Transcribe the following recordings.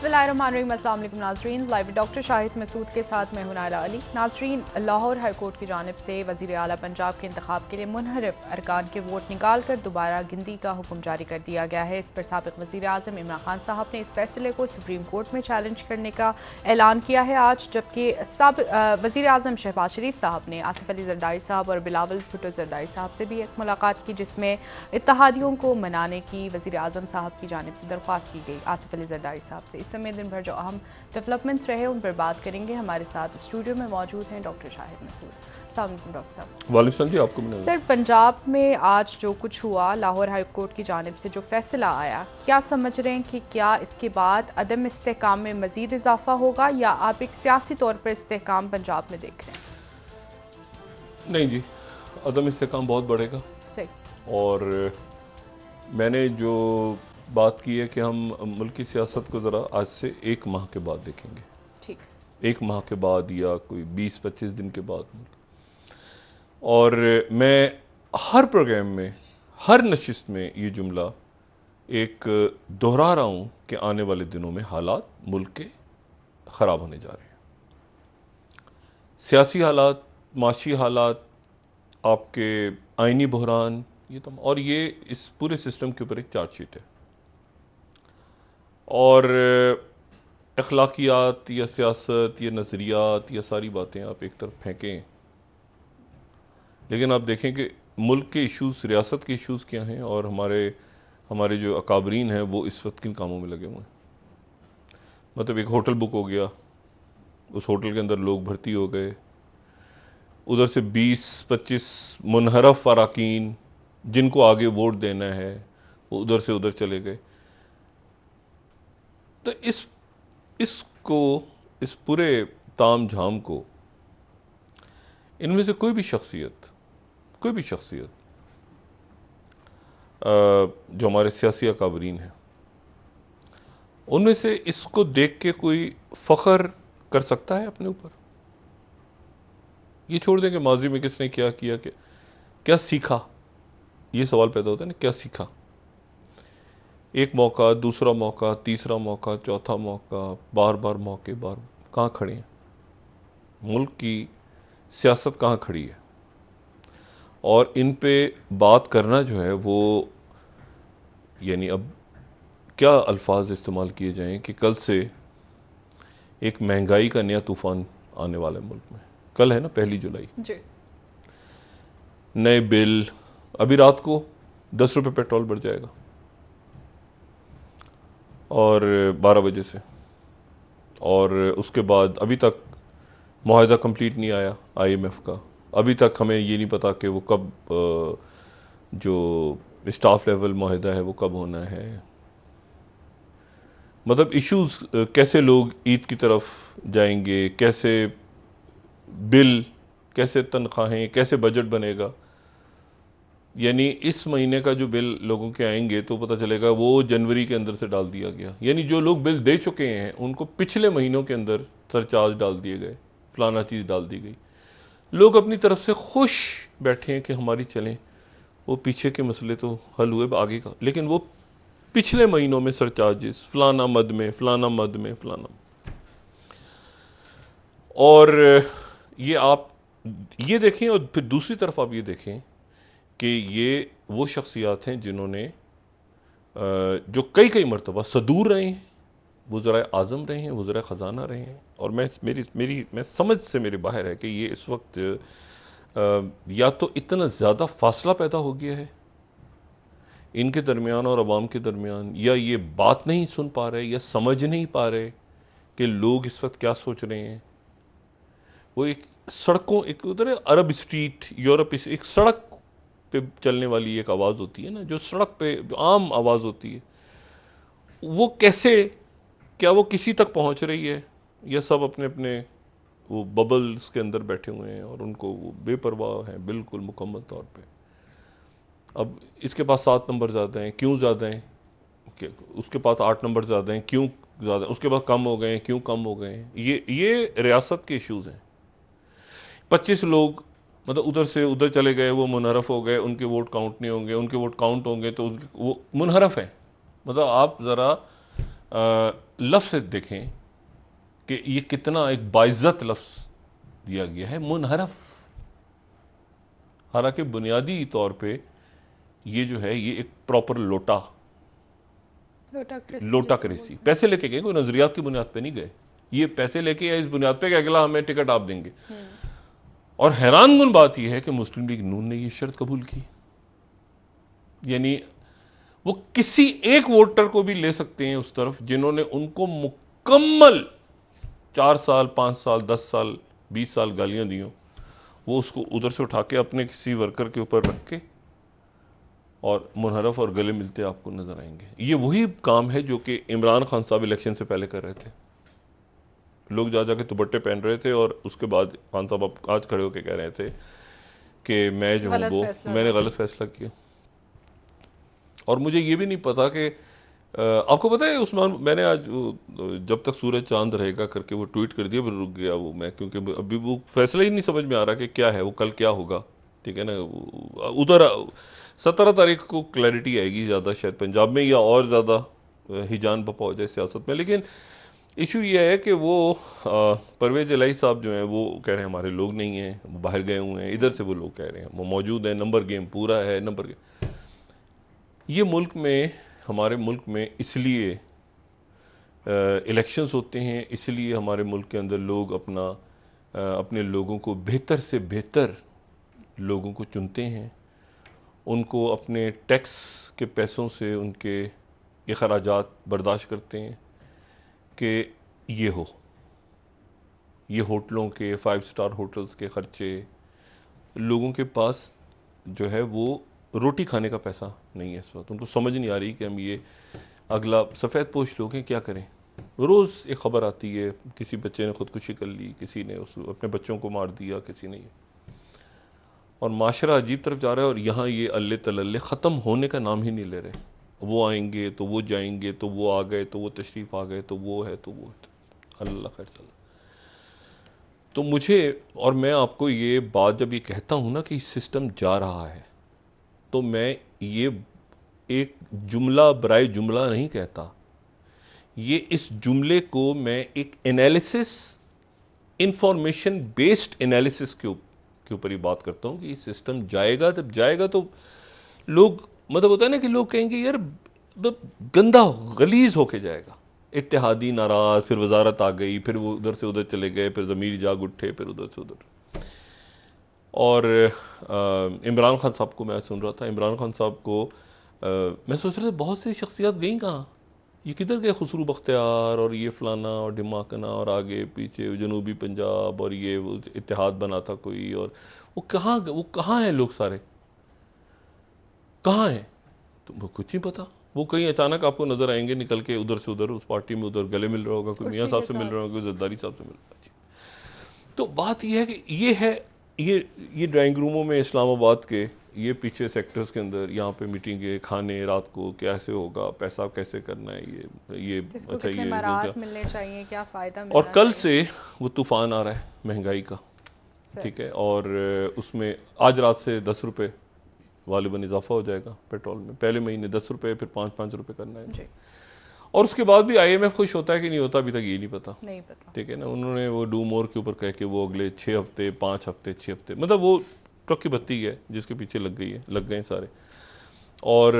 बिस्मिल्लाहिर्रहमानिर्रहीम। अस्सलाम वालेकुम नाज़रीन, लाइव डॉक्टर शाहिद मसूद के साथ मैं हूं नायला अली। नाज़रीन, लाहौर हाई कोर्ट की जानिब से वज़ीर आला पंजाब के इंतखाब के लिए मुनहरिफ अरकान के वोट निकाल कर दोबारा गिनती का हुक्म जारी कर दिया गया है। इस पर साबिक़ वज़ीर आज़म इमरान खान साहब ने इस फैसले को सुप्रीम कोर्ट में चैलेंज करने का ऐलान किया है आज, जबकि वज़ीर आज़म शहबाज शरीफ साहब ने आसिफ अली जरदारी साहब और बिलावल भुट्टो जरदारी साहब से भी एक मुलाकात की, जिसमें इत्तेहादियों को मनाने की वज़ीर आज़म साहब की जानिब से दरख्वास्त की गई आसिफ अली जरदारी साहब से। इस समय दिन भर जो अहम डेवलपमेंट्स रहे उन पर बात करेंगे। हमारे साथ स्टूडियो में मौजूद हैं डॉक्टर शाहिद मसूद। अस्सलाम वालेकुम डॉक्टर साहब। वालेकुम जी, आपको मिला सर, पंजाब में आज जो कुछ हुआ, लाहौर हाई कोर्ट की जानिब से जो फैसला आया, क्या समझ रहे हैं कि क्या इसके बाद अदम इस्तेहकाम में मजीद इजाफा होगा या आप एक सियासी तौर पर इस्तेहकाम पंजाब में देख रहे हैं? नहीं जी, अदम इस्तेहकाम बहुत बढ़ेगा। सही। और मैंने जो बात की है कि हम मुल्क की सियासत को ज़रा आज से एक माह के बाद देखेंगे। ठीक। एक माह के बाद या कोई 20-25 दिन के बाद। और मैं हर प्रोग्राम में, हर नशिस्त में ये जुमला एक दोहरा रहा हूँ कि आने वाले दिनों में हालात मुल्क के ख़राब होने जा रहे हैं। सियासी हालात, माशी हालात, आपके आइनी बहरान, ये तमाम, और ये इस पूरे सिस्टम के ऊपर एक चार्जशीट है। और अखलाकियात या सियासत या नज़रियात या सारी बातें आप एक तरफ फेंकें, लेकिन आप देखें कि मुल्क के इश्यूज़, रियासत के इश्यूज़ क्या हैं और हमारे जो अकाबरीन हैं वो इस वक्त किन कामों में लगे हुए हैं। मतलब एक होटल बुक हो गया, उस होटल के अंदर लोग भर्ती हो गए, उधर से 20-25 मुनहरफ अराकीन जिनको आगे वोट देना है वो उधर से उधर चले गए। तो इस पूरे ताम झाम को, इनमें से कोई भी शख्सियत जो हमारे सियासी अकाबरीन हैं, उनमें से इसको देख के कोई फख्र कर सकता है अपने ऊपर? ये छोड़ दें कि माजी में किसने क्या किया, क्या सीखा, ये सवाल पैदा होता है ना, क्या सीखा। एक मौका, दूसरा मौका, तीसरा मौका, चौथा मौका, बार बार मौके, बार कहाँ खड़े हैं? मुल्क की सियासत कहाँ खड़ी है? और इन पे बात करना जो है वो, यानी अब क्या अल्फाज इस्तेमाल किए जाएं कि कल से एक महंगाई का नया तूफान आने वाला है मुल्क में। कल है ना 1 जुलाई जी। नए बिल, अभी रात को 10 रुपये पेट्रोल बढ़ जाएगा और 12 बजे से। और उसके बाद अभी तक मुआहदा कंप्लीट नहीं आया IMF का। अभी तक हमें ये नहीं पता कि वो कब, जो स्टाफ लेवल मुआहदा है वो कब होना है। मतलब इश्यूज, कैसे लोग ईद की तरफ जाएंगे, कैसे बिल, कैसे तनख्वाहें, कैसे बजट बनेगा। यानी इस महीने का जो बिल लोगों के आएंगे तो पता चलेगा वो जनवरी के अंदर से डाल दिया गया। यानी जो लोग बिल दे चुके हैं उनको पिछले महीनों के अंदर सरचार्ज डाल दिए गए, फलाना चीज़ डाल दी गई। लोग अपनी तरफ से खुश बैठे हैं कि हमारी चलें, वो पीछे के मसले तो हल हुए, आगे का, लेकिन वो पिछले महीनों में सरचार्जेस, फलाना मद में, फलाना मद में, फलाना। और ये आप ये देखें, और फिर दूसरी तरफ आप ये देखें कि ये वो शख्सियात हैं जिन्होंने जो कई मरतबा सदूर रहे हैं, वज़राए आज़म रहे हैं, वज़राए ख़जाना रहे हैं। और मैं समझ से मेरे बाहर है कि ये इस वक्त या तो इतना ज़्यादा फासला पैदा हो गया है इनके दरमियान और अवाम के दरमियान, या ये बात नहीं सुन पा रहे या समझ नहीं पा रहे कि लोग इस वक्त क्या सोच रहे हैं। वो एक सड़कों, एक उधर अरब स्ट्रीट, यूरोप, एक सड़क पे चलने वाली एक आवाज़ होती है ना, जो सड़क पे जो आम आवाज़ होती है, वो कैसे, क्या वो किसी तक पहुंच रही है या सब अपने अपने वो बबल्स के अंदर बैठे हुए हैं और उनको वो बेपरवाह हैं बिल्कुल मुकम्मल तौर पे। अब इसके पास 7 नंबर ज़्यादा हैं, क्यों ज़्यादा हैं? उसके पास 8 नंबर ज़्यादा हैं, क्यों ज़्यादा? उसके पास कम हो गए हैं, क्यों कम हो गए हैं? ये रियासत के इश्यूज़ हैं। 25 लोग मतलब उधर से उधर चले गए, वो मुनहरफ हो गए, उनके वोट काउंट नहीं होंगे, उनके वोट काउंट होंगे तो वो मुनहरफ हैं। मतलब आप ज़रा लफ्ज़ से देखें कि ये कितना एक बाइज्जत लफ्ज़ दिया गया है, मुनहरफ। हालांकि बुनियादी तौर पे ये जो है ये एक प्रॉपर लोटा क्रेसी पैसे लेके गए, कोई नजरियात की बुनियाद पे नहीं गए। ये पैसे लेके आए इस बुनियाद पे कि अगला हमें टिकट आप देंगे। और हैरानकुन बात यह है कि मुस्लिम लीग नून ने यह शर्त कबूल की। यानी वो किसी एक वोटर को भी ले सकते हैं उस तरफ जिन्होंने उनको मुकम्मल 4 साल 5 साल 10 साल 20 साल गालियां दी, वो उसको उधर से उठा के अपने किसी वर्कर के ऊपर रख के और मुनहरफ और गले मिलते आपको नजर आएंगे। ये वही काम है जो कि इमरान खान साहब इलेक्शन से पहले कर रहे थे। लोग जा जाके दुपट्टे पहन रहे थे और उसके बाद खान साहब आज खड़े होकर कह रहे थे कि मैं जो हूं वो मैंने गलत फैसला किया। और मुझे ये भी नहीं पता कि आपको पता है उस्मान, मैंने आज जब तक सूरज चांद रहेगा करके वो ट्वीट कर दिया, फिर रुक गया वो मैं, क्योंकि अभी वो फैसला ही नहीं समझ में आ रहा कि क्या है वो, कल क्या होगा। ठीक है ना, उधर 17 तारीख को क्लैरिटी आएगी ज़्यादा शायद पंजाब में, या और ज़्यादा हिजान बपा हो जाए सियासत में। लेकिन इशू ये है कि वो परवेज इलाही साहब जो हैं वो कह रहे हैं हमारे लोग नहीं हैं, वो बाहर गए हुए हैं। इधर से वो लोग कह रहे हैं वो मौजूद हैं, नंबर गेम पूरा है, नंबर गेम। ये मुल्क में, हमारे मुल्क में इसलिए इलेक्शंस होते हैं, इसलिए हमारे मुल्क के अंदर लोग अपने लोगों को बेहतर से बेहतर लोगों को चुनते हैं। उनको अपने टैक्स के पैसों से उनके अखराजात बर्दाश्त करते हैं कि ये होटलों के 5 स्टार होटल्स के खर्चे, लोगों के पास जो है वो रोटी खाने का पैसा नहीं है इस वक्त। उनको समझ नहीं आ रही कि हम ये अगला सफ़ेद पोश लोग हैं क्या करें। रोज़ एक खबर आती है किसी बच्चे ने खुदकुशी कर ली, किसी ने अपने बच्चों को मार दिया, किसी ने, और माशरा अजीब तरफ जा रहा है। और यहाँ ये अल्ले तलल्ले ख़त्म होने का नाम ही नहीं ले रहे। वो आएंगे तो वो जाएंगे, तो वो आ गए तो वो तशरीफ़ आ गए, तो वो है तो वो है। अल्लाह खैर सल्ला। तो मुझे, और मैं आपको ये बात जब ये कहता हूँ ना कि सिस्टम जा रहा है, तो मैं ये एक जुमला बराए जुमला नहीं कहता। ये इस जुमले को मैं एक एनालिसिस, इंफॉर्मेशन बेस्ड एनालिसिस के ऊपर ही बात करता हूं कि ये सिस्टम जाएगा। जब जाएगा तो लोग, मतलब होता है ना कि लोग कहेंगे यार गंदा गलीज होके जाएगा। इत्तेहादी नाराज, फिर वजारत आ गई, फिर वो उधर से उधर चले गए, फिर ज़मीर जाग उठे, फिर उधर से उधर। और इमरान खान साहब को मैं सुन रहा था, इमरान खान साहब को मैं सोच रहा था बहुत सी शख्सियत गई कहाँ, ये किधर गए, खुसरू बख्तियार और ये फलाना और ढिमाकना और आगे पीछे जनूबी पंजाब, और ये इत्तेहाद बना था कोई, और वो कहाँ हैं लोग सारे, कहाँ हैं? तो वो कुछ नहीं पता। वो कहीं अचानक आपको नजर आएंगे निकल के उधर से उधर, उस पार्टी में उधर गले मिल रहा होगा, कोई मियाँ साहब से मिल रहा होगा, कोई जरदारी साहब से मिल रहा होगा। तो बात यह है कि ये है, ये ड्राइंग रूमों में इस्लामाबाद के ये पीछे सेक्टर्स के अंदर, यहाँ पे मीटिंगें, खाने रात को कैसे होगा, पैसा कैसे करना है, ये अच्छा ये मिलने चाहिए, क्या फायदा। और कल से वो तूफान आ रहा है महंगाई का, ठीक है, और उसमें आज रात से 10 रुपए वालिबन इजाफा हो जाएगा पेट्रोल में। पहले महीने 10 रुपए, फिर 5-5 रुपए करना है। और उसके बाद भी IMF खुश होता है कि नहीं होता, अभी तक ये नहीं पता। ठीक है ना, उन्होंने वो डू मोर के ऊपर कह के वो अगले 6 हफ्ते 5 हफ्ते 6 हफ्ते, मतलब वो ट्रक की बत्ती है जिसके पीछे लग गए सारे। और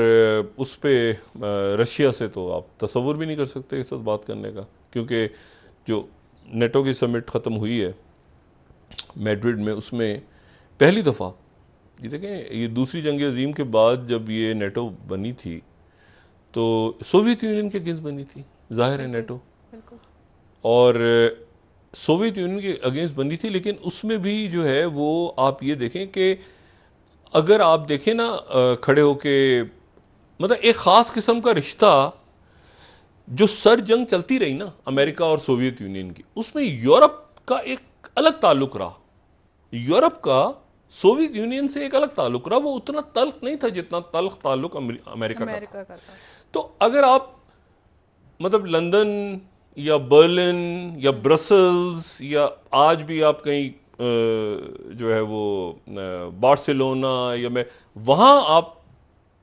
उस पर रशिया से तो आप तसव्वुर भी नहीं कर सकते इस वक्त बात करने का, क्योंकि जो नेटो की समिट ख़त्म हुई है मैड्रिड में, उसमें पहली दफ़ा ये देखें, ये दूसरी जंग अजीम के बाद जब ये नेटो बनी थी तो सोवियत यूनियन के अगेंस्ट बनी थी, जाहिर है नेटो, और सोवियत यूनियन के अगेंस्ट बनी थी। लेकिन उसमें भी जो है वो आप ये देखें कि अगर आप देखें ना खड़े होके, मतलब एक ख़ास किस्म का रिश्ता जो सर जंग चलती रही ना अमेरिका और सोवियत यूनियन की, उसमें यूरोप का एक अलग ताल्लुक रहा। यूरोप का सोवियत यूनियन से एक अलग ताल्लुक रहा। वो उतना तल्ख नहीं था जितना तल्ख ताल्लुक अमेरिका का था। तो अगर आप मतलब लंदन या बर्लिन या ब्रसल्स, या आज भी आप कहीं जो है वो बार्सिलोना, या मैं वहां आप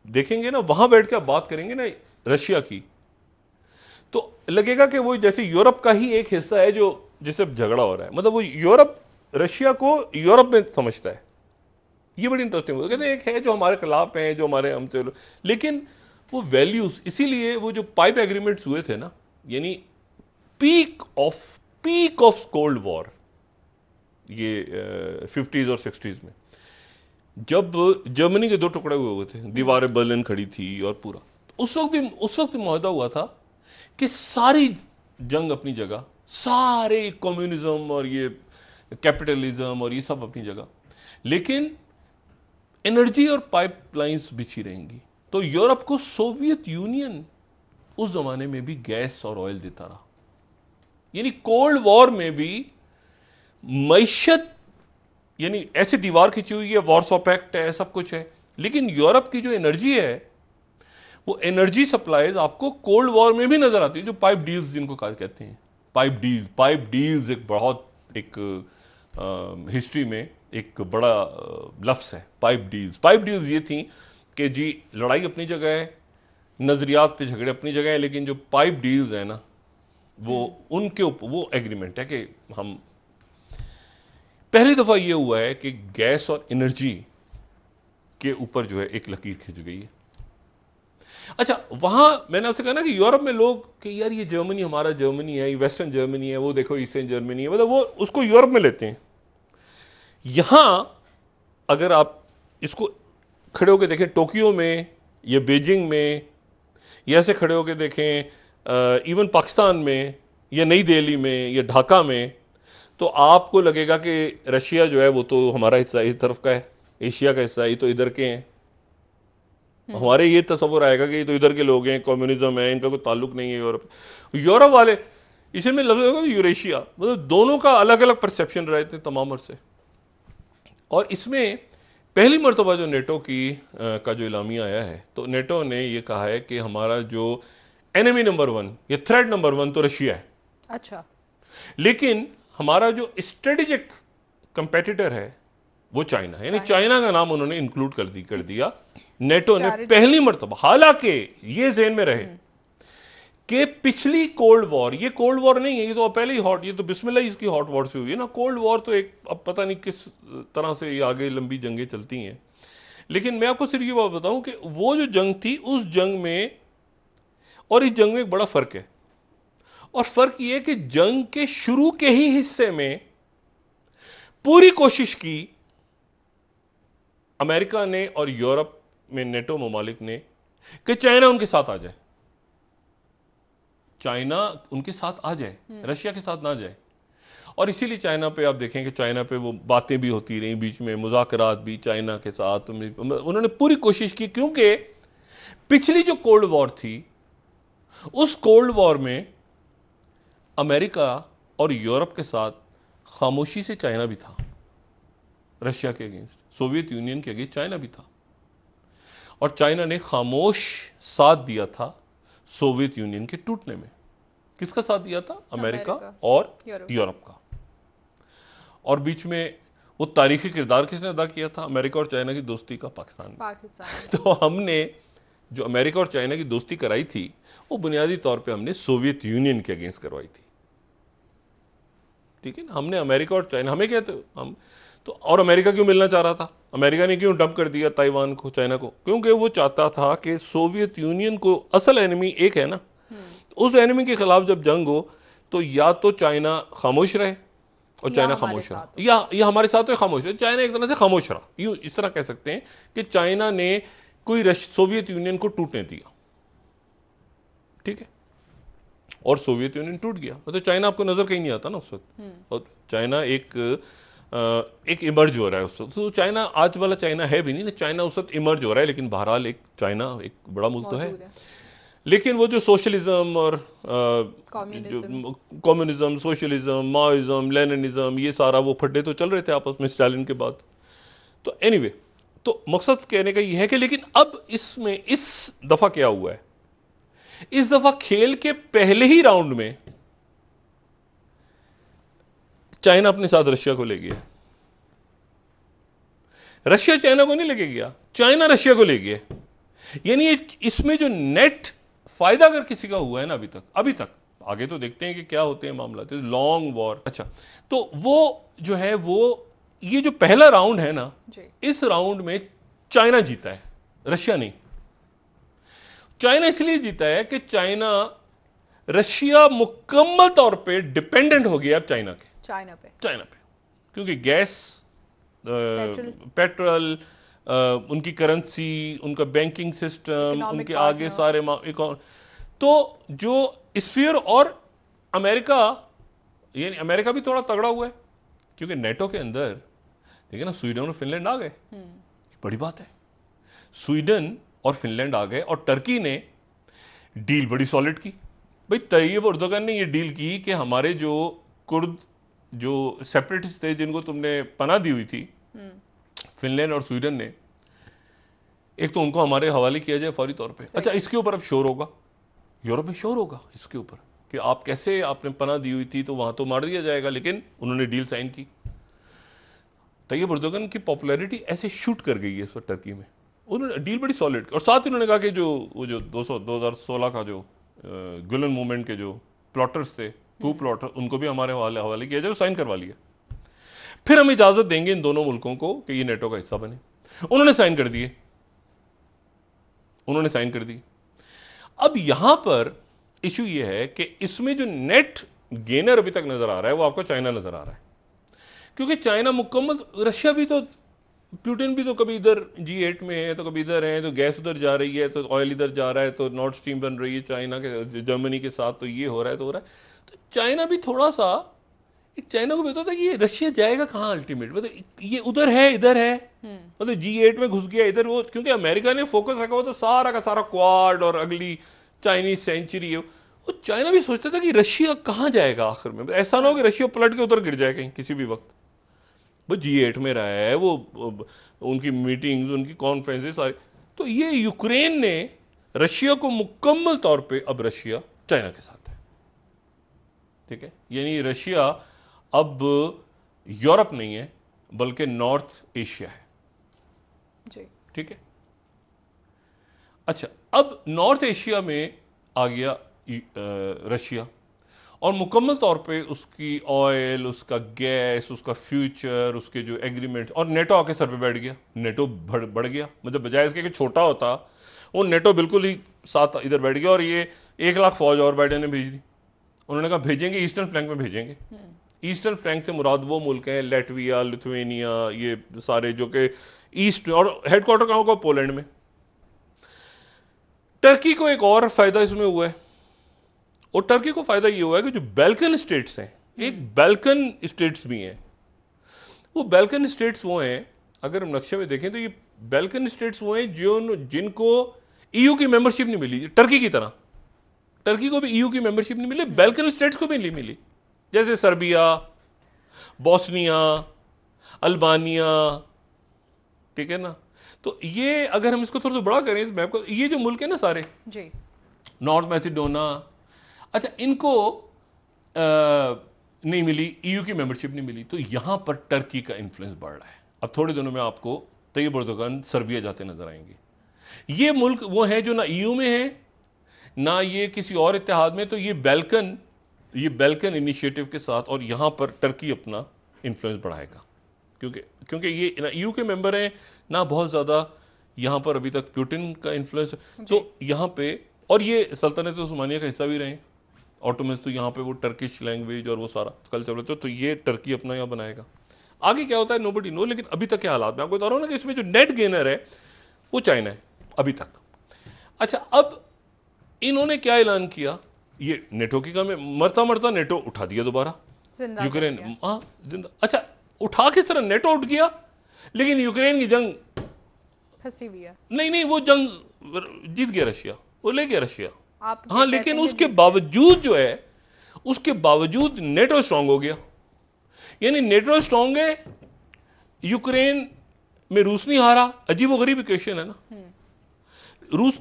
देखेंगे ना, वहां बैठ के आप बात करेंगे ना रशिया की, तो लगेगा कि वो जैसे यूरोप का ही एक हिस्सा है जो जिससे झगड़ा हो रहा है, मतलब वो यूरोप रशिया को यूरोप में समझता है। ये बड़ी इंटरेस्टिंग हो, कहते हैं एक है जो हमारे खिलाफ है, जो हमारे हमसे, लेकिन वो वैल्यूज, इसीलिए वो जो पाइप एग्रीमेंट्स हुए थे ना, यानी पीक ऑफ कोल्ड वॉर, ये 50s और 60s में, जब जर्मनी के दो टुकड़े हुए थे, दीवारें बर्लिन खड़ी थी और पूरा, उस वक्त भी मुआहदा हुआ था कि सारी जंग अपनी जगह, सारे कम्युनिज्म और ये कैपिटलिज्म और ये सब अपनी जगह, लेकिन एनर्जी और पाइपलाइंस बिछी रहेंगी। तो यूरोप को सोवियत यूनियन उस जमाने में भी गैस और ऑयल देता रहा, यानी कोल्ड वॉर में भी मईशत, यानी ऐसे दीवार खिंची हुई है, वॉर्सो पैक्ट है, सब कुछ है, लेकिन यूरोप की जो एनर्जी है, वो एनर्जी सप्लाईज आपको कोल्ड वॉर में भी नजर आती है, जो पाइप डील्स जिनको कहते हैं। पाइप डील्स एक बहुत एक हिस्ट्री में एक बड़ा लफ्ज है, पाइप डील्स ये थी कि जी लड़ाई अपनी जगह है, नजरियात पे झगड़े अपनी जगह है, लेकिन जो पाइप डील्स है ना, वो उनके ऊपर वो एग्रीमेंट है कि हम, पहली दफा ये हुआ है कि गैस और एनर्जी के ऊपर जो है एक लकीर खिंच गई है। अच्छा, वहां मैंने आपसे कहा ना कि यूरोप में लोग कि यार ये जर्मनी हमारा जर्मनी है, ये वेस्टर्न जर्मनी है, वो देखो ईस्टर्न जर्मनी है, मतलब वो उसको यूरोप में लेते हैं। यहां अगर आप इसको खड़े होकर देखें टोक्यो में या बीजिंग में, या ऐसे खड़े होकर देखें इवन पाकिस्तान में या नई दिल्ली में या ढाका में, तो आपको लगेगा कि रशिया जो है वो तो हमारा हिस्सा इस तरफ का है, एशिया का हिस्सा, ये तो इधर के हैं। हमारे ये तस्वर आएगा कि ये तो इधर के लोग हैं, कम्युनिज्म है, इनका कोई ताल्लुक नहीं है यूरोप। यूरोप वाले, इसमें लफ्ज होगा यूरेशिया, मतलब दोनों का अलग अलग परसेप्शन रहे थे तमाम अरसे। और इसमें पहली मरतबा जो नेटो का जो इलामिया आया है, तो नेटो ने ये कहा है कि हमारा जो एनिमी नंबर 1 या थ्रेट नंबर 1 तो रशिया है। अच्छा, लेकिन हमारा जो स्ट्रेटेजिक कंपेटिटर है वो चाइना है, यानी चाइना का नाम उन्होंने इंक्लूड कर दिया नेटो ने पहली मरतबा। हालांकि ये ज़हन में रहे कि पिछली कोल्ड वॉर, ये कोल्ड वॉर नहीं है, ये तो पहले ही हॉट, ये तो बिस्मिल्लाह इसकी हॉट वॉर से हुई है ना। कोल्ड वॉर तो एक, अब पता नहीं किस तरह से ये आगे लंबी जंगें चलती हैं, लेकिन मैं आपको सिर्फ ये बात बताऊं कि वो जो जंग थी, उस जंग में और इस जंग में एक बड़ा फर्क है। और फर्क ये कि जंग के शुरू के ही हिस्से में पूरी कोशिश की अमेरिका ने और यूरोप में नेटो ममालिक ने कि चाइना उनके साथ आ जाए, चाइना उनके साथ आ जाए, रशिया के साथ ना जाए। और इसीलिए चाइना पे आप देखें कि चाइना पे वो बातें भी होती रही बीच में, मुज़ाकरात भी चाइना के साथ, उन्होंने पूरी कोशिश की, क्योंकि पिछली जो कोल्ड वॉर थी, उस कोल्ड वॉर में अमेरिका और यूरोप के साथ खामोशी से चाइना भी था, रशिया के अगेंस्ट, सोवियत यूनियन के अगेंस्ट चाइना भी था। और चाइना ने खामोश साथ दिया था सोवियत यूनियन के टूटने में। किसका साथ दिया था? अमेरिका और यूरोप का। और बीच में वो तारीखी किरदार किसने अदा किया था अमेरिका और चाइना की दोस्ती का? पाकिस्तान। तो हमने जो अमेरिका और चाइना की दोस्ती कराई थी, वो बुनियादी तौर पे हमने सोवियत यूनियन के अगेंस्ट करवाई थी, ठीक है ना। हमने अमेरिका और चाइना, हमें कहते हम तो, और अमेरिका क्यों मिलना चाह रहा था? अमेरिका ने क्यों डंप कर दिया ताइवान को, चाइना को? क्योंकि वो चाहता था कि सोवियत यूनियन को, असल एनिमी एक है ना, उस एनिमी के खिलाफ जब जंग हो तो या तो चाइना खामोश रहे और चाइना खामोश रहा, या हमारे साथ तो खामोश रहे। चाइना एक तरह से खामोश रहा, यूं इस तरह कह सकते हैं कि चाइना ने कोई सोवियत यूनियन को टूटने दिया, ठीक है। और सोवियत यूनियन टूट गया, तो चाइना आपको नजर कहीं नहीं आता ना उस वक्त। और चाइना एक इमर्ज हो रहा है उस वक्त। तो चाइना आज वाला चाइना है भी नहीं ना, चाइना उस वक्त इमर्ज हो रहा है, लेकिन बहरहाल एक चाइना एक बड़ा मुल्क तो है। लेकिन वो जो सोशलिज्म और कम्युनिज्म, सोशलिज्म, माओइज्म, लेनिनिज्म, ये सारा वो फड्डे तो चल रहे थे आपस में स्टालिन के बाद। तो एनीवे, तो मकसद कहने का ये है कि लेकिन अब इसमें इस दफा क्या हुआ है, इस दफा खेल के पहले ही राउंड में चाइना अपने साथ रशिया को ले गया। रशिया चाइना को नहीं लेके गया, चाइना रशिया को ले गया। यानी इसमें जो नेट फायदा अगर किसी का हुआ है ना अभी तक, आगे तो देखते हैं कि क्या होते हैं मामला, तो लॉन्ग वॉर। अच्छा, तो वो जो है वो ये जो पहला राउंड है ना, इस राउंड में चाइना जीता है, रशिया नहीं। चाइना इसलिए जीता है कि रशिया मुकम्मल तौर पे डिपेंडेंट हो गया अब चाइना पे, क्योंकि गैस, पेट्रोल, उनकी करेंसी, उनका बैंकिंग सिस्टम, उनके आगे सारे तो जो स्फीयर, और अमेरिका, यानी अमेरिका भी थोड़ा तगड़ा हुआ है, क्योंकि नेटो के अंदर देखिए ना, स्वीडन और फिनलैंड आ गए, बड़ी बात है। स्वीडन और फिनलैंड आ गए, और टर्की ने डील बड़ी सॉलिड की। भाई तैयब एर्दोगन ने ये डील की कि हमारे जो कुर्द, जो सेपरेटिस्ट थे, जिनको तुमने पनाह दी हुई थी, फिनलैंड और स्वीडन ने, एक तो उनको हमारे हवाले किया जाए फौरी तौर पे। अच्छा, इसके ऊपर अब शोर होगा, यूरोप में शोर होगा इसके ऊपर कि आप कैसे, आपने पनाह दी हुई थी तो वहां तो मार दिया जाएगा, लेकिन उन्होंने डील साइन की। तैयब एर्दोगन की पॉपुलैरिटी ऐसे शूट कर गई है इस वक्त टर्की में, उन्होंने डील बड़ी सॉलिड, और साथ ही उन्होंने कहा कि वो जो 2016 का जो गुलन मूवमेंट के जो प्लॉटर्स थे, प्लॉटर, उनको भी हमारे हवाले किया जाए, साइन करवा लिया। फिर हम इजाजत देंगे इन दोनों मुल्कों को कि ये नेटो का हिस्सा बने। उन्होंने साइन कर दिए, अब यहां पर इशू ये है कि इसमें जो नेट गेनर अभी तक नजर आ रहा है वो आपको चाइना नजर आ रहा है, क्योंकि चाइना मुकम्मल, रशिया भी तो, पुतिन भी तो कभी इधर G8 में है, तो कभी इधर है, तो गैस उधर जा रही है, तो ऑयल इधर जा रहा है, तो नॉर्थ स्ट्रीम बन रही है चाइना के, जर्मनी के साथ, तो ये हो रहा है, तो चाइना भी थोड़ा सा, चाइना को भी होता था कि ये रशिया जाएगा कहां अल्टीमेट, मतलब ये उधर है, इधर है, मतलब G8 में घुस गया इधर, वो क्योंकि अमेरिका ने फोकस रखा हुआ तो सारा का सारा क्वाड और अगली चाइनीज सेंचुरी है, वो चाइना भी सोचता था कि रशिया कहां जाएगा आखिर में, ऐसा ना हो कि रशिया पलट के उधर गिर जाए कहीं किसी भी वक्त। वो G8 में रहा है, वो उनकी मीटिंग्स, उनकी कॉन्फ्रेंसेस सारी, तो ये यूक्रेन ने रशिया को मुकम्मल तौर पे, अब रशिया चाइना के साथ है, ठीक है, यानी रशिया अब यूरोप नहीं है बल्कि नॉर्थ एशिया है जी, ठीक है। अच्छा, अब नॉर्थ एशिया में आ गया रशिया, और मुकम्मल तौर पे उसकी ऑयल, उसका गैस, उसका फ्यूचर, उसके जो एग्रीमेंट, और नेटो आके सर पे बैठ गया, नेटो बढ़ गया, मतलब बजाय इसके कि छोटा होता, वो नेटो बिल्कुल ही साथ इधर बैठ गया, और ये 1 लाख फौज और बाइडेन ने भेज दी। उन्होंने कहा भेजेंगे, ईस्टर्न फ्लैंक में भेजेंगे। ईस्टर्न फ्लैंक से मुराद वो मुल्क हैं, लैटविया, लिथुएनिया, ये सारे जो कि ईस्ट, और हेडक्वार्टर कहां होगा, पोलैंड में। टर्की को एक और फायदा इसमें हुआ है, और टर्की को फायदा ये हुआ है कि जो बैल्कन स्टेट्स हैं, एक बैल्कन स्टेट्स भी हैं, वो बैल्कन स्टेट्स वो हैं, अगर हम नक्शे में देखें तो ये बैल्कन स्टेट्स वो हैं जिनको ईयू की मेंबरशिप नहीं मिली, टर्की की तरह। टर्की को भी ईयू की मेंबरशिप नहीं मिली, बैल्कन स्टेट्स को भी नहीं मिली, जैसे सर्बिया, बोस्निया, अल्बानिया, ठीक है ना। तो ये अगर हम इसको थोड़ा सा बड़ा करें इस मैप को, ये जो मुल्क है ना सारे जी, नॉर्थ मैसिडोना, अच्छा, इनको नहीं मिली, ईयू की मेंबरशिप नहीं मिली, तो यहां पर टर्की का इन्फ्लुएंस बढ़ रहा है। अब थोड़े दिनों में आपको तैयब एर्दोगन सर्बिया जाते नजर आएंगे। ये मुल्क वो है जो ना ईयू में है ना ये किसी और इत्तेहाद में, तो ये बैल्कन इनिशिएटिव के साथ, और यहां पर टर्की अपना इन्फ्लुएंस बढ़ाएगा, क्योंकि ये ना ईयू के मेंबर हैं, ना बहुत ज्यादा यहां पर अभी तक पुतिन का इन्फ्लुएंस, तो यहां पे, और ये सल्तनत उस्मानिया का हिस्सा भी रहे, ऑटोमन्स, तो यहां पे वो टर्किश लैंग्वेज और वो सारा कल्चर होता है, तो ये टर्की अपना यहां बनाएगा। आगे क्या होता है नोबडी नो, लेकिन अभी तक के हालात में आपको बता रहा हूं ना कि इसमें जो नेट गेनर है वो चाइना है अभी तक। अच्छा, अब इन्होंने क्या ऐलान किया, ये नेटो की कम, मरता नेटो उठा दिया दोबारा यूक्रेन, हाँ जिंदा। अच्छा, उठा किस तरह, नेटो उठ गया, लेकिन यूक्रेन की जंग फंसी हुई है, नहीं, वो जंग जीत गया रशिया, वो ले गया रशिया, हाँ, लेकिन उसके बावजूद जो है, उसके बावजूद नेटो स्ट्रांग हो गया, यानी नेटो स्ट्रांग है, यूक्रेन में रूस नहीं हारा। अजीब गरीब इक्वेशन है ना, रूस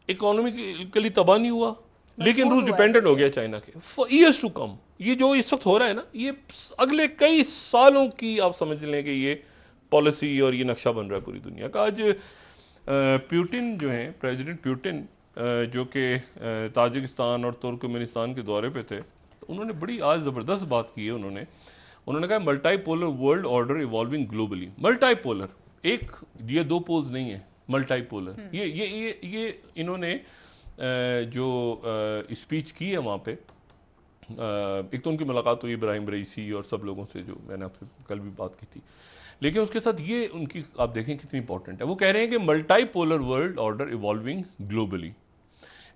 इकोनॉमिकली तबाह नहीं हुआ, लेकिन रूस डिपेंडेंट हो गया चाइना के फॉर ईयर्स टू कम। ये जो इस वक्त हो रहा है ना, ये अगले कई सालों की आप समझ लें कि ये पॉलिसी और ये नक्शा बन रहा है पूरी दुनिया का। आज पुतिन जो है, प्रेसिडेंट पुतिन, जो कि ताजिकिस्तान और तुर्कमेनिस्तान के दौरे पे थे, तो उन्होंने बड़ी आज ज़बरदस्त बात की है। उन्होंने कहा multipolar world order evolving globally. Multipolar, एक ये दो पोल्स नहीं है, मल्टीपोलर। ये इन्होंने जो स्पीच की है वहाँ पे, एक तो उनकी मुलाकात हुई इब्राहिम रईसी और सब लोगों से, जो मैंने आपसे कल भी बात की थी, लेकिन उसके साथ ये उनकी आप देखें कितनी इंपॉर्टेंट है। वो कह रहे हैं कि multipolar world order evolving globally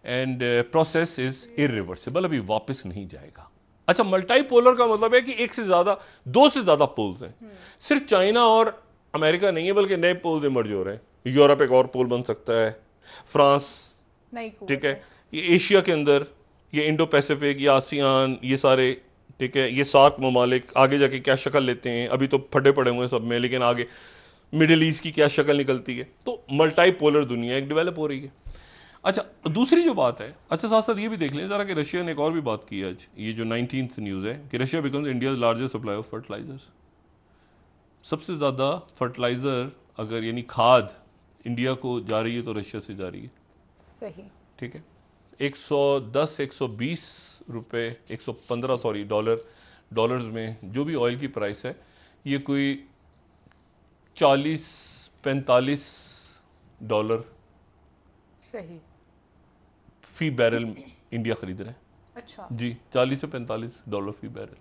and process is irreversible, अभी वापस नहीं जाएगा। अच्छा, मल्टीपोलर का मतलब है कि एक से ज्यादा, दो से ज्यादा पोल्स हैं। सिर्फ चाइना और अमेरिका नहीं है, बल्कि नए पोल्स इमर्ज हो रहे हैं। यूरोप एक और पोल बन सकता है, फ्रांस, ठीक है, ये एशिया के अंदर, ये इंडो पैसिफिक, ये आसियान, ये सारे, ठीक है, ये सार्क ममालिक आगे जाके क्या शक्ल लेते हैं, अभी तो फटे पड़े हुए हैं सब में, लेकिन आगे मिडिल ईस्ट की क्या शक्ल निकलती है। तो मल्टीपोलर दुनिया एक डेवलप हो रही है। अच्छा, दूसरी जो बात है, अच्छा साथ साथ ये भी देख लें जरा कि रशिया ने एक और भी बात की आज, ये जो 19th न्यूज़ है कि Russia becomes India's largest supply of fertilisers. सबसे ज़्यादा फर्टिलाइजर अगर यानी खाद इंडिया को जा रही है तो रशिया से जा रही है। सही, ठीक है। 110 120 रुपए, 115 सॉरी डॉलर्स में जो भी ऑयल की प्राइस है, ये कोई 40-45 डॉलर सही फी बैरल इंडिया खरीद रहे हैं। अच्छा जी, 40 से 45 डॉलर फी बैरल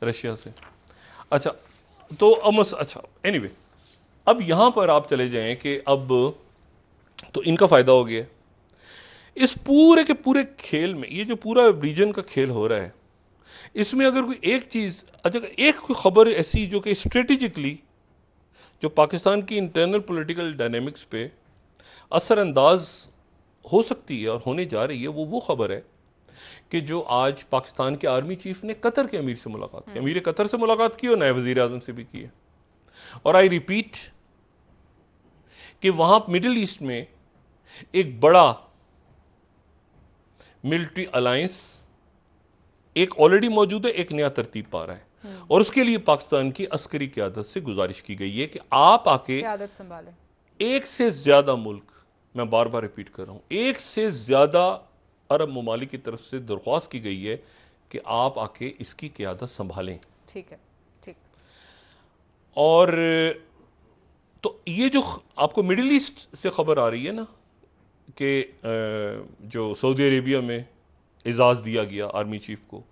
रशिया से। अच्छा, तो अच्छा एनीवे, अब यहां पर आप चले जाएं कि अब तो इनका फायदा हो गया। इस पूरे के पूरे खेल में, ये जो पूरा रीजन का खेल हो रहा है, इसमें अगर कोई एक चीज, अच्छा एक कोई खबर ऐसी जो कि स्ट्रेटेजिकली जो पाकिस्तान की इंटरनल पॉलिटिकल डायनेमिक्स पे असरअंदाज हो सकती है और होने जा रही है, वो खबर है कि जो आज पाकिस्तान के आर्मी चीफ ने कतर के अमीर से मुलाकात की, अमीर कतर से मुलाकात की और नए वजीर आजम से भी की है। और आई रिपीट कि वहां मिडिल ईस्ट में एक बड़ा मिलिट्री अलायंस एक ऑलरेडी मौजूद है, एक नया तरतीब पा रहा है, और उसके लिए पाकिस्तान की अस्करी क़यादत से गुजारिश की गई है कि आप आके क़यादत संभालें। एक से ज्यादा मुल्क, मैं बार बार रिपीट कर रहा हूं, एक से ज्यादा अरब ममालिक की तरफ से दरख्वास्त की गई है कि आप आके इसकी क़यादत संभालें। ठीक है, ठीक। और तो ये जो आपको मिडिल ईस्ट से खबर आ रही है ना कि जो सऊदी अरेबिया में एजाज दिया गया आर्मी चीफ को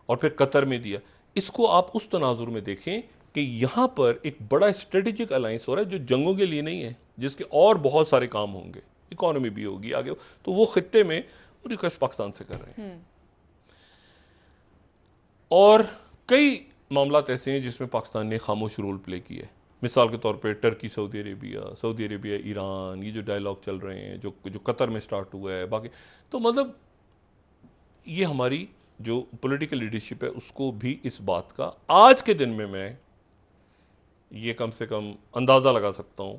और फिर कतर में दिया, इसको आप उस तनाजुर में देखें कि यहां पर एक बड़ा स्ट्रेटेजिक अलायंस हो रहा है जो जंगों के लिए नहीं है, जिसके और बहुत सारे काम होंगे, इकोनॉमी भी होगी आगे, तो वो खित्ते में रिक्वेस्ट पाकिस्तान से कर रहे हैं। और कई मामला ऐसे हैं जिसमें पाकिस्तान ने खामोश रोल प्ले किया है। मिसाल के तौर पे टर्की सऊदी अरेबिया ईरान, ये जो डायलॉग चल रहे हैं, जो कतर में स्टार्ट हुआ है, बाकी तो मतलब ये हमारी जो पॉलिटिकल लीडरशिप है उसको भी इस बात का आज के दिन में मैं ये कम से कम अंदाजा लगा सकता हूं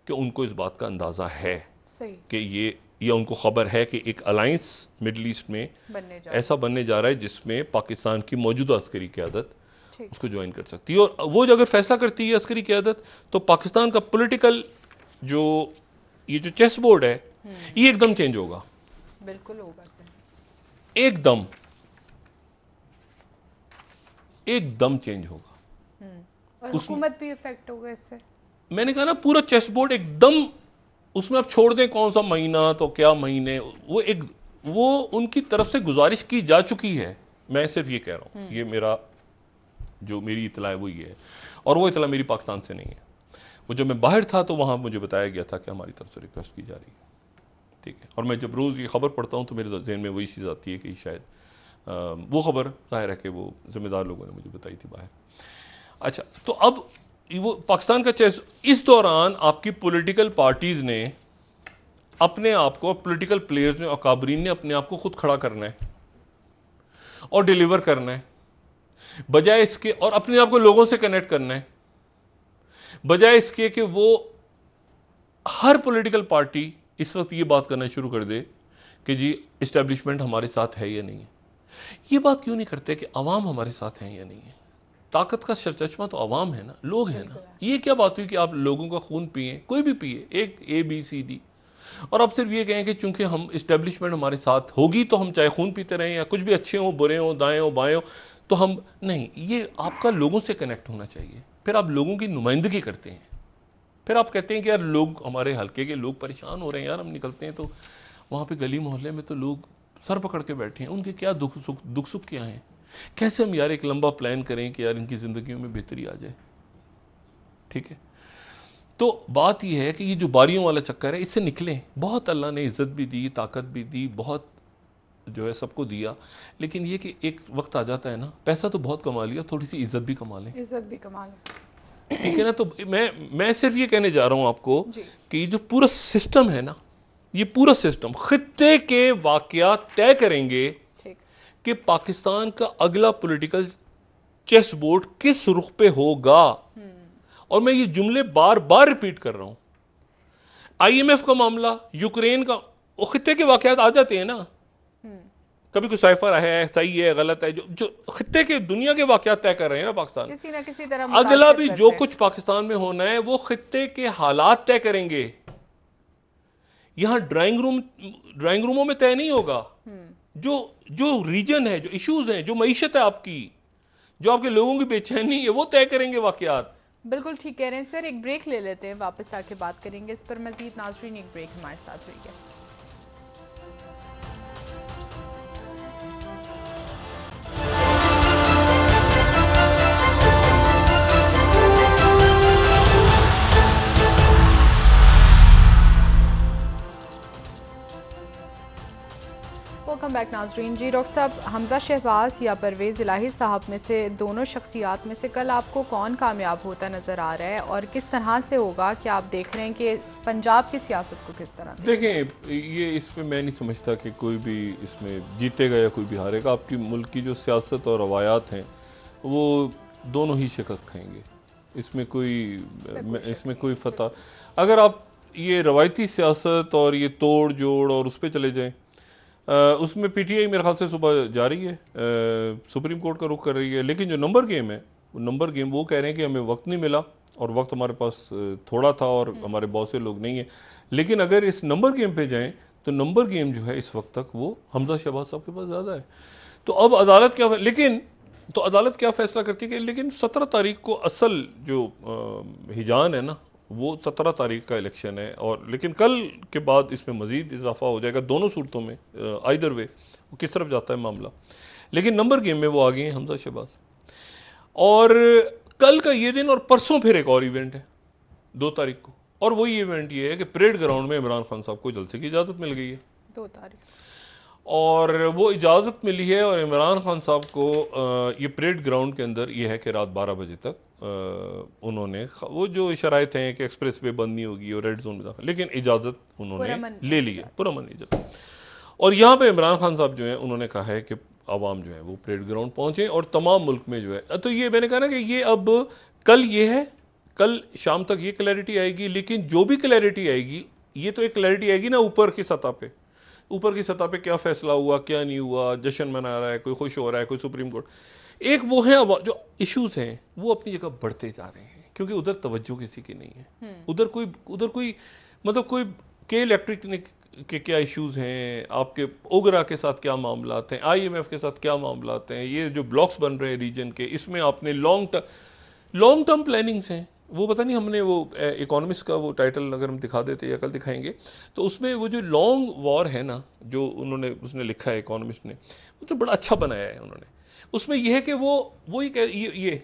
कि उनको इस बात का अंदाजा है कि ये उनको खबर है कि एक अलायंस मिडिल ईस्ट में ऐसा बनने जा रहा है जिसमें पाकिस्तान की मौजूदा अस्करी क़यादत उसको ज्वाइन कर सकती है। और वो अगर फैसला करती है अस्करी क़यादत, तो पाकिस्तान का पॉलिटिकल ये जो चेस बोर्ड है ये एकदम चेंज होगा। बिल्कुल होगा सर, एकदम चेंज होगा। और हुकूमत भी इफेक्ट होगा इससे। मैंने कहा ना, पूरा चेस बोर्ड एकदम, उसमें आप छोड़ दें कौन सा महीना तो क्या महीने, वो उनकी तरफ से गुजारिश की जा चुकी है। मैं सिर्फ ये कह रहा हूं, ये मेरी इतला है वो ये है, और वो इतला मेरी पाकिस्तान से नहीं है। वो जब मैं बाहर था तो वहां मुझे बताया गया था कि हमारी तरफ से रिक्वेस्ट की जा रही है, ठीक है। और मैं जब रोज ये खबर पढ़ता हूं तो मेरे जहन में वही चीज आती है कि शायद वो खबर जाहिर है कि वो जिम्मेदार लोगों ने मुझे बताई थी बाहर। अच्छा, तो अब वो पाकिस्तान का चेस, इस दौरान आपकी पॉलिटिकल पार्टीज ने अपने आप को, पॉलिटिकल प्लेयर्स ने, अकाबरीन ने अपने आप को खुद खड़ा करना है और डिलीवर करना है, बजाय इसके, और अपने आप को लोगों से कनेक्ट करना है, बजाय इसके कि वो हर पॉलिटिकल पार्टी इस वक्त ये बात करना शुरू कर दे कि जी एस्टेब्लिशमेंट हमारे साथ है या नहीं है। ये बात क्यों नहीं करते कि अवाम हमारे साथ है या नहीं है? ताकत का सरचश्मा तो अवाम है ना, लोग हैं ना। ये क्या बात हुई कि आप लोगों का खून पिए, कोई भी पिए, एक ABCD, और अब सिर्फ ये कहें कि चूंकि हम इस्टेब्लिशमेंट हमारे साथ होगी तो हम चाहे खून पीते रहें या कुछ भी अच्छे हों बुरे हों दाएं हों बाएं हों तो हम नहीं, ये आपका लोगों से कनेक्ट होना चाहिए। फिर आप लोगों की नुमाइंदगी करते हैं, फिर आप कहते हैं कि यार लोग हमारे हल्के के लोग परेशान हो रहे हैं यार, हम निकलते हैं तो वहां पे गली मोहल्ले में तो लोग सर पकड़ के बैठे हैं, उनके क्या दुख सुख क्या है, कैसे हम यार एक लंबा प्लान करें कि यार इनकी जिंदगियों में बेहतरी आ जाए। ठीक है, तो बात यह है कि ये जो बारियों वाला चक्कर है इससे निकलें। बहुत अल्लाह ने इज्जत भी दी, ताकत भी दी, बहुत जो है सबको दिया, लेकिन ये कि एक वक्त आ जाता है ना, पैसा तो बहुत कमा लिया, थोड़ी सी इज्जत भी कमा लें। इज्जत भी कमा लें। ठीक है ना, तो मैं सिर्फ ये कहने जा रहा हूं आपको जी। कि ये जो पूरा सिस्टम है ना, ये पूरा सिस्टम खित्ते के वाकयात तय करेंगे ठीक। कि पाकिस्तान का अगला पॉलिटिकल चेस बोर्ड किस रुख पे होगा। और मैं ये जुमले बार बार रिपीट कर रहा हूं। आईएमएफ का मामला, यूक्रेन का, वो खित्ते के वाकयात आ जाते हैं ना, कभी कोई साइफर है, सही है, गलत है, जो खित्ते के दुनिया के वाकयात तय कर रहे हैं ना पाकिस्तान, किसी ना किसी तरह अगला भी जो कुछ पाकिस्तान में होना है वो खित्ते के हालात तय करेंगे। यहां ड्राइंग रूमों में तय नहीं होगा। जो रीजन है, जो इश्यूज हैं, जो मईशत है आपकी, जो आपके लोगों की बेचैनी है, वो तय करेंगे वाकयात। बिल्कुल ठीक कह रहे हैं सर। एक ब्रेक ले लेते हैं, वापस आके बात करेंगे इस पर मजीद। नाज़रीन, एक ब्रेक हमारे साथ हुई है। वेलकम बैक नाजरीन। जी डॉक्टर साहब, हमजा शहबाज या परवेज इलाही साहब में से, दोनों शख्सियात में से कल आपको कौन कामयाब होता नजर आ रहा है और किस तरह से होगा? कि आप देख रहे हैं कि पंजाब की सियासत को किस तरह देखें, ये इसमें मैं नहीं समझता कि कोई भी इसमें जीतेगा या कोई भी हारेगा। आपकी मुल्क की जो सियासत और रवायात हैं वो दोनों ही शिकस्त खाएंगे, इसमें कोई फतह। अगर आप ये रवायती सियासत और ये तोड़ जोड़ और उस पर चले जाएं, उसमें पीटीआई मेरे ख्याल से सुबह जा रही है, सुप्रीम कोर्ट का रुख कर रही है। लेकिन जो नंबर गेम है, नंबर गेम वो कह रहे हैं कि हमें वक्त नहीं मिला और वक्त हमारे पास थोड़ा था और हमारे बहुत से लोग नहीं है। लेकिन अगर इस नंबर गेम पे जाएं तो नंबर गेम जो है इस वक्त तक वो हमजा शहबाज साहब के पास ज़्यादा है। तो अब अदालत क्या फैसला करती है कि लेकिन 17 तारीख को असल जो हिजान है ना, वो 17 तारीख का इलेक्शन है। और लेकिन कल के बाद इसमें मजीद इजाफा हो जाएगा दोनों सूरतों में, आइदर वे वो किस तरफ जाता है मामला। लेकिन नंबर गेम में वो आ गए हैं हमजा शहबाज। और कल का ये दिन और परसों फिर एक और इवेंट है 2 तारीख को, और वही इवेंट ये है कि परेड ग्राउंड में इमरान खान साहब को जलसे की इजाजत मिल गई है 2 तारीख, और वो इजाजत मिली है। और इमरान खान साहब को ये परेड ग्राउंड के अंदर ये है कि रात 12 बजे तक उन्होंने वो जो शराइत हैं कि एक्सप्रेस वे बंद नहीं होगी और रेड जोन में दाखिल, लेकिन इजाजत उन्होंने ले ली है, पुरअमन इजाजत। और यहाँ पे इमरान खान साहब जो है उन्होंने कहा है कि आवाम जो है वो परेड ग्राउंड पहुंचे और तमाम मुल्क में जो है, तो ये मैंने कहा ना कि ये अब कल ये है, कल शाम तक ये क्लैरिटी आएगी। लेकिन जो भी क्लैरिटी आएगी, ये तो एक क्लैरिटी आएगी ना ऊपर की सतह पे, ऊपर की सतह पे क्या फैसला हुआ क्या नहीं हुआ, जश्न मना रहा है कोई, खुश हो रहा है कोई, सुप्रीम कोर्ट। एक वो है अब जो इश्यूज हैं वो अपनी जगह बढ़ते जा रहे हैं क्योंकि उधर तवज्जो किसी की नहीं है। उधर कोई मतलब कोई के इलेक्ट्रिक के क्या इश्यूज हैं, आपके ओगरा के साथ क्या मामलात हैं, आईएमएफ के साथ क्या मामलात हैं, ये जो ब्लॉक्स बन रहे हैं रीजन के, इसमें आपने लॉन्ग टर्म प्लानिंग्स हैं। वो पता नहीं, हमने वो इकोनॉमिस्ट का वो टाइटल अगर हम दिखा देते या कल दिखाएंगे, तो उसमें वो जो लॉन्ग वॉर है ना, जो उसने लिखा है इकोनॉमिस्ट ने, वो तो बड़ा अच्छा बनाया है उन्होंने। उसमें यह है कि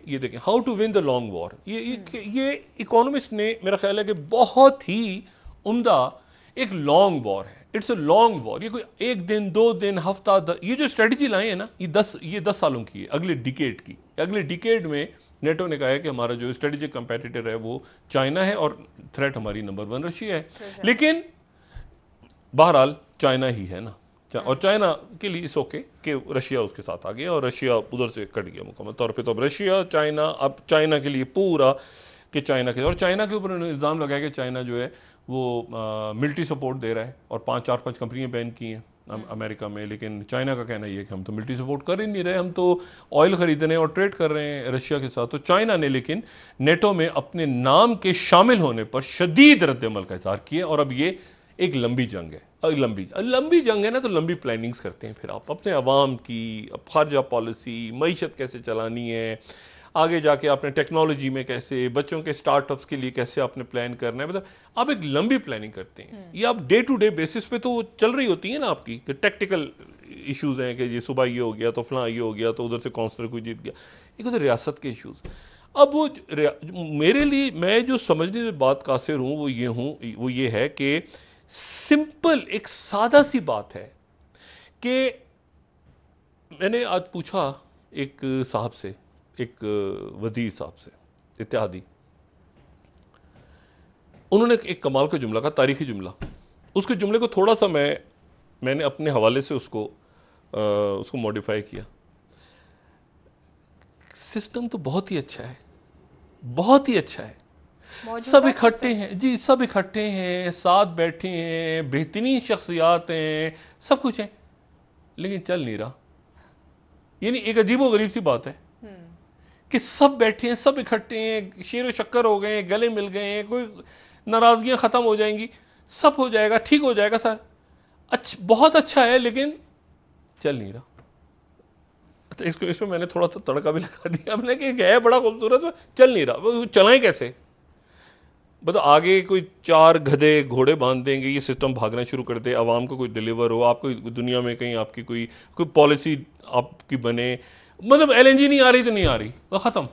ये देखें, how to win the long war, ये इकोनॉमिस्ट ने मेरा ख्याल है कि बहुत ही उम्दा एक लॉन्ग वॉर है। इट्स अ लॉन्ग वॉर, ये कोई 1 दिन 2 दिन हफ्ता ये जो स्ट्रेटजी लाए हैं ना, ये 10 सालों की है, अगले डिकेड की। अगले डिकेड में नेटो ने कहा है कि हमारा जो स्ट्रेटेजिक कंपेटिटर है वो चाइना है और थ्रेट हमारी नंबर 1 रशिया है। लेकिन बहरहाल चाइना ही है ना, और चाइना के लिए इस ओके कि रशिया उसके साथ आ गया और रशिया उधर से कट गया मुकम्मल तौर पे। तो अब रशिया चाइना, अब चाइना के लिए पूरा कि चाइना के, और चाइना के ऊपर इल्ज़ाम लगाया कि चाइना जो है वो मिलिट्री सपोर्ट दे रहा है और 4-5 कंपनियां बैन की हैं अमेरिका में। लेकिन चाइना का कहना यह है कि हम तो मिलिट्री सपोर्ट कर ही नहीं रहे, हम तो ऑयल खरीद रहे हैं और ट्रेड कर रहे हैं रशिया के साथ। तो चाइना ने लेकिन नेटो में अपने नाम के शामिल होने पर शदीद रद्द अमल का इज़हार किया और अब ये एक लंबी जंग है। लंबी जंग है ना, तो लंबी प्लानिंग्स करते हैं फिर आप अपने अवाम की, अब खारजा पॉलिसी, मईशत कैसे चलानी है, आगे जाके आपने टेक्नोलॉजी में कैसे, बच्चों के स्टार्टअप्स के लिए कैसे आपने प्लान करना है, मतलब आप एक लंबी प्लानिंग करते हैं। ये आप डे टू डे बेसिस पे तो चल रही होती है ना आपकी, कि टेक्टिकल इश्यूज हैं कि ये सुबह ये हो गया तो फलां ये हो गया तो उधर से काउंसलर कोई जीत गया, एक होते रियासत के इश्यूज। अब वो मेरे लिए, मैं जो समझने में बात कासिर हूं वो ये है कि सिंपल एक सादा सी बात है कि मैंने आज पूछा एक साहब से, एक वजीर साहब से, इत्तेहादी, उन्होंने एक कमाल का जुमला कहा, तारीखी जुमला। उसके जुमले को थोड़ा सा मैंने अपने हवाले से उसको मॉडिफाई किया। सिस्टम तो बहुत ही अच्छा है, बहुत ही अच्छा है, सब इकट्ठे हैं जी, सब इकट्ठे हैं, साथ बैठे हैं, बेहतरीन शख्सियात हैं, सब कुछ है, लेकिन चल नहीं रहा। यानी एक अजीबो गरीब सी बात है कि सब बैठे हैं, सब इकट्ठे हैं, शेर शक्कर हो गए, गले मिल गए हैं, कोई नाराजगियां खत्म हो जाएंगी, सब हो जाएगा, ठीक हो जाएगा सर, अच्छा बहुत अच्छा है, लेकिन चल नहीं रहा। तो इसमें मैंने थोड़ा सा तड़का भी लगा दिया, हमने कि है बड़ा खूबसूरत, चल नहीं रहा, वो चलाएं कैसे? मतलब आगे कोई 4 गधे घोड़े बांध देंगे, ये सिस्टम भागना शुरू कर दे, आवाम को कोई डिलीवर हो, आपको दुनिया में कहीं आपकी कोई पॉलिसी आपकी बने, मतलब एलएनजी नहीं आ रही तो नहीं आ रही, वो खत्म।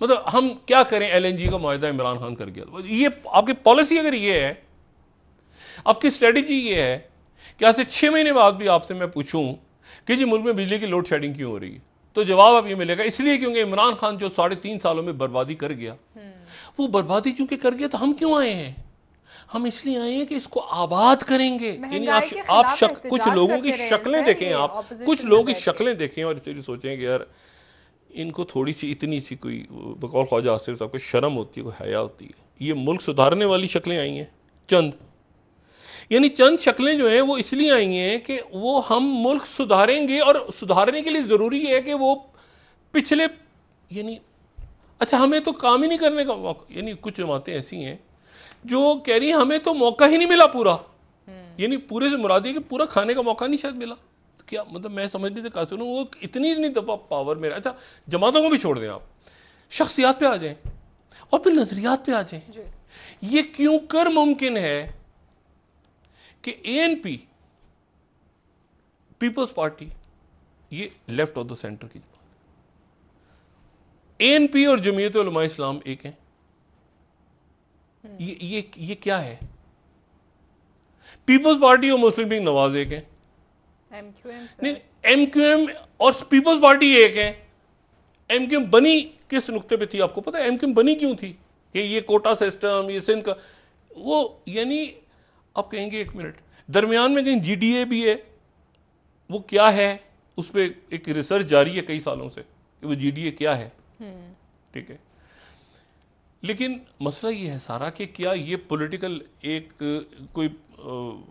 मतलब हम क्या करें, एलएनजी का मुआहदा इमरान खान कर गया, ये आपकी पॉलिसी अगर ये है, आपकी स्ट्रेटेजी ये है कि आज से 6 महीने बाद भी आपसे मैं पूछूं कि जी मुल्क में बिजली की लोड शेडिंग क्यों हो रही है, तो जवाब आप ये मिलेगा, इसलिए क्योंकि इमरान खान जो 3.5 सालों में बर्बादी कर गया, वो बर्बादी चूंकि कर गया, तो हम क्यों आए हैं? हम इसलिए आए हैं कि इसको आबाद करेंगे। यानी कुछ लोगों की शक्लें देखें, आप कुछ लोगों की शक्लें देखें और इसलिए सोचें कि यार इनको थोड़ी सी, इतनी सी कोई, बकौल ख्वाजा आसिफ साहब को शर्म होती है, कोई हया होती है। ये मुल्क सुधारने वाली शक्लें आई हैं चंद, यानी चंद शक्लें जो हैं वो इसलिए आई हैं कि वो हम मुल्क सुधारेंगे, और सुधारने के लिए जरूरी है कि वो पिछले, यानी अच्छा हमें तो काम ही नहीं करने का मौका, यानी कुछ जमातें ऐसी हैं जो कह रही हैं हमें तो मौका ही नहीं मिला पूरा, यानी पूरे से मुराद है कि पूरा खाने का मौका नहीं शायद मिला। तो क्या मतलब, मैं समझने से कासिर हूं, वो इतनी दफा पावर में, अच्छा जमातों को भी छोड़ दें, आप शख्सियात पे आ जाएं और फिर नजरियात पे आ जाएं। ये क्यों कर मुमकिन है कि एएनपी, पीपल्स पार्टी, ये लेफ्ट ऑफ द सेंटर की, एएनपी और जमीयत उलमा इस्लाम एक है, ये क्या है? पीपल्स पार्टी और मुस्लिम लीग नवाज एक है, नहीं एमक्यूएम और पीपल्स पार्टी एक है। एमक्यूएम बनी किस नुक्ते पे थी आपको पता है? एमक्यूएम बनी क्यों थी? कि ये कोटा सिस्टम, ये सिंध का वो, यानी आप कहेंगे एक मिनट, दरमियान में कहीं जीडीए भी है, वो क्या है? उस पर एक रिसर्च जारी है कई सालों से कि वो जीडीए क्या है, ठीक है। लेकिन मसला ये है सारा कि क्या ये पॉलिटिकल एक कोई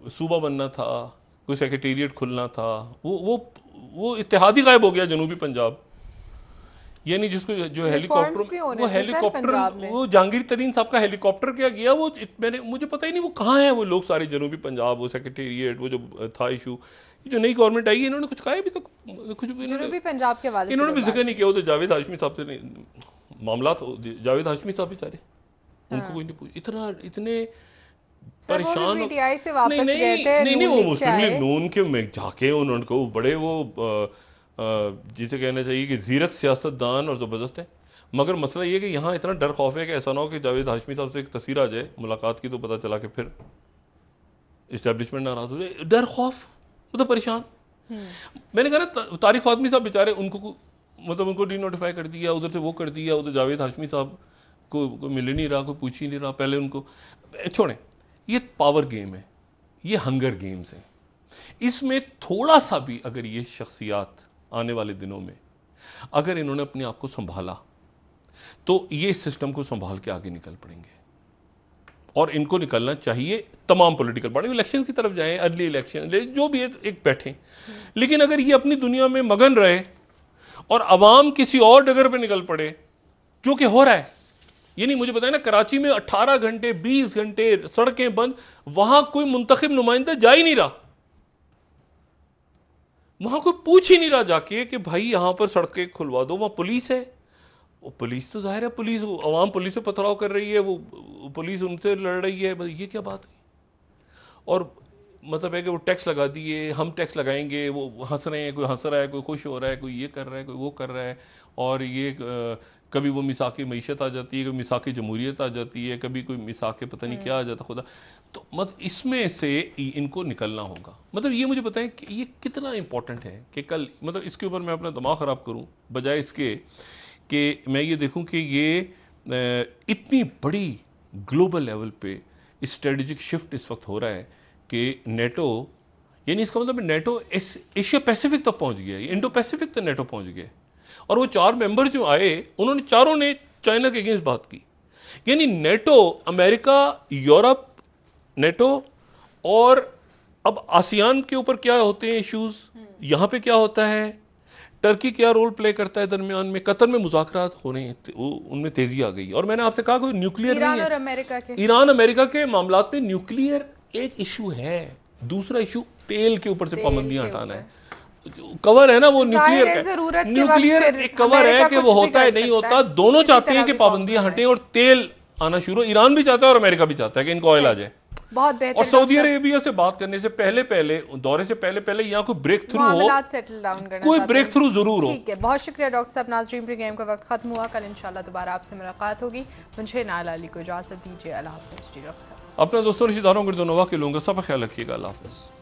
सूबा बनना था, कोई सेक्रेटेरिएट खुलना था, वो इत्तेहादी गायब हो गया जनूबी पंजाब, यानी जिसको जो हेलीकॉप्टर वो जहांगीर तरीन साहब का हेलीकॉप्टर क्या गया, वो मुझे पता ही नहीं वो कहाँ है, वो लोग सारे जनूबी पंजाब, वो सेक्रेटेरिएट, वो जो था इशू, जो नई गवर्नमेंट आई है इन्होंने कुछ कहा है अभी तक, कुछ जनूबी पंजाब के वाले इन्होंने भी जिक्र नहीं किया। वो तो जावेद हाशमी साहब से मामला, तो जावेद हाशमी साहब बेचारे, उनको कोई नहीं पूछ, इतने परेशान नहीं, वो मुस्लिम लीग नून के में जाके उनको बड़े वो जिसे कहना चाहिए कि जीरक सियासतदान और जबरदस्त है, मगर मसला ये कि यहाँ इतना डर खौफ है कि ऐसा ना हो कि जावेद हाशमी साहब से एक तस्वीर आ जाए मुलाकात की, तो पता चला कि फिर इस्टेब्लिशमेंट नाराज हो जाए, डर खौफ, वो तो परेशान। मैंने कहा ना तारिक फातमी साहब बेचारे, उनको मतलब उनको डीनोटिफाई कर दिया, उधर से वो कर दिया, उधर जावेद हाशमी साहब को मिल ही नहीं रहा, कोई पूछ ही नहीं रहा, पहले उनको छोड़ें। ये पावर गेम है, ये हंगर गेम्स है, इसमें थोड़ा सा भी अगर ये शख्सियात आने वाले दिनों में अगर इन्होंने अपने आप को संभाला, तो ये सिस्टम को संभाल के आगे निकल पड़ेंगे। और इनको निकलना चाहिए, तमाम पॉलिटिकल पार्टी इलेक्शन की तरफ जाएं, अर्ली इलेक्शन जो भी है एक बैठें, लेकिन अगर ये अपनी दुनिया में मगन रहे और अवाम किसी और डगर पे निकल पड़े, जो कि हो रहा है, यानी मुझे बताया ना, कराची में 18 घंटे 20 घंटे सड़कें बंद, वहां कोई मुंतखब नुमाइंदा जा ही नहीं रहा, वहां कोई पूछ ही नहीं रहा जाके कि भाई यहां पर सड़कें खुलवा दो। वहां पुलिस है, वो पुलिस तो जाहिर है, पुलिस अवाम पुलिस से पथराव कर रही है, वो पुलिस उनसे लड़ रही है, ये क्या बात है? और मतलब है कि वो टैक्स लगा दिए, हम टैक्स लगाएंगे, वो हंस रहे हैं, कोई हंस रहा है, कोई खुश हो रहा है, कोई ये कर रहा है, कोई वो कर रहा है। और ये कभी वो मिसाक़ मईशत आ जाती है, कभी मिसाक़ जमहूरियत आ जाती है, कभी कोई मिसाक़ पता नहीं क्या आ जाता खुदा। तो मतलब इसमें से इनको निकलना होगा। मतलब ये मुझे बताएं कि ये कितना इंपॉर्टेंट है कि कल मतलब इसके ऊपर मैं अपना दिमाग ख़राब करूं, बजाय इसके कि मैं ये देखूं कि ये इतनी बड़ी ग्लोबल लेवल पे स्ट्रेटेजिक शिफ्ट इस वक्त हो रहा है कि नेटो, यानी इसका मतलब नेटो एशिया पैसिफिक तक पहुंच गया, इंडो पैसिफिक तक नेटो पहुंच गया। और वो 4 मेंबर जो आए, उन्होंने चारों ने चाइना के अगेंस्ट बात की। यानी नेटो, अमेरिका, यूरोप, नेटो, और अब आसियान के ऊपर क्या होते हैं इश्यूज, यहां पे क्या होता है, टर्की क्या रोल प्ले करता है दरमियान में, कतर में मुज़ाकरात हो रहे हैं, उनमें तेजी आ गई। और मैंने आपसे कहा कोई न्यूक्लियर नहीं है, और अमेरिका के, ईरान अमेरिका के मामलात में न्यूक्लियर एक इशू है, दूसरा इशू तेल के ऊपर से पाबंदियां हटाना है। कवर है ना वो न्यूक्लियर एक कवर है कि वो होता है नहीं होता, दोनों चाहते हैं कि पाबंदियां हटें और तेल आना शुरू, ईरान भी चाहता है और अमेरिका भी चाहता है कि इनको ऑयल आ जाए। बहुत बेहतर। और सऊदी अरेबिया से बात करने से पहले दौरे से पहले यहाँ कोई ब्रेक थ्रू हो, सेटल डाउन करना, कोई ब्रेक थ्रू जरूर हो। ठीक है, बहुत शुक्रिया डॉक्टर साहब। नाज़रीन, प्रोग्राम का वक्त खत्म हुआ, कल इंशाल्लाह दोबारा आपसे मुलाकात होगी। मुझे नाला अली को इजाजत दीजिए, अल्लाह हाफ़िज़। अपने दोस्तों रिश्तेदारों को के लूंगा, सब ख्याल रखिएगा, अल्लाह हाफ़िज़।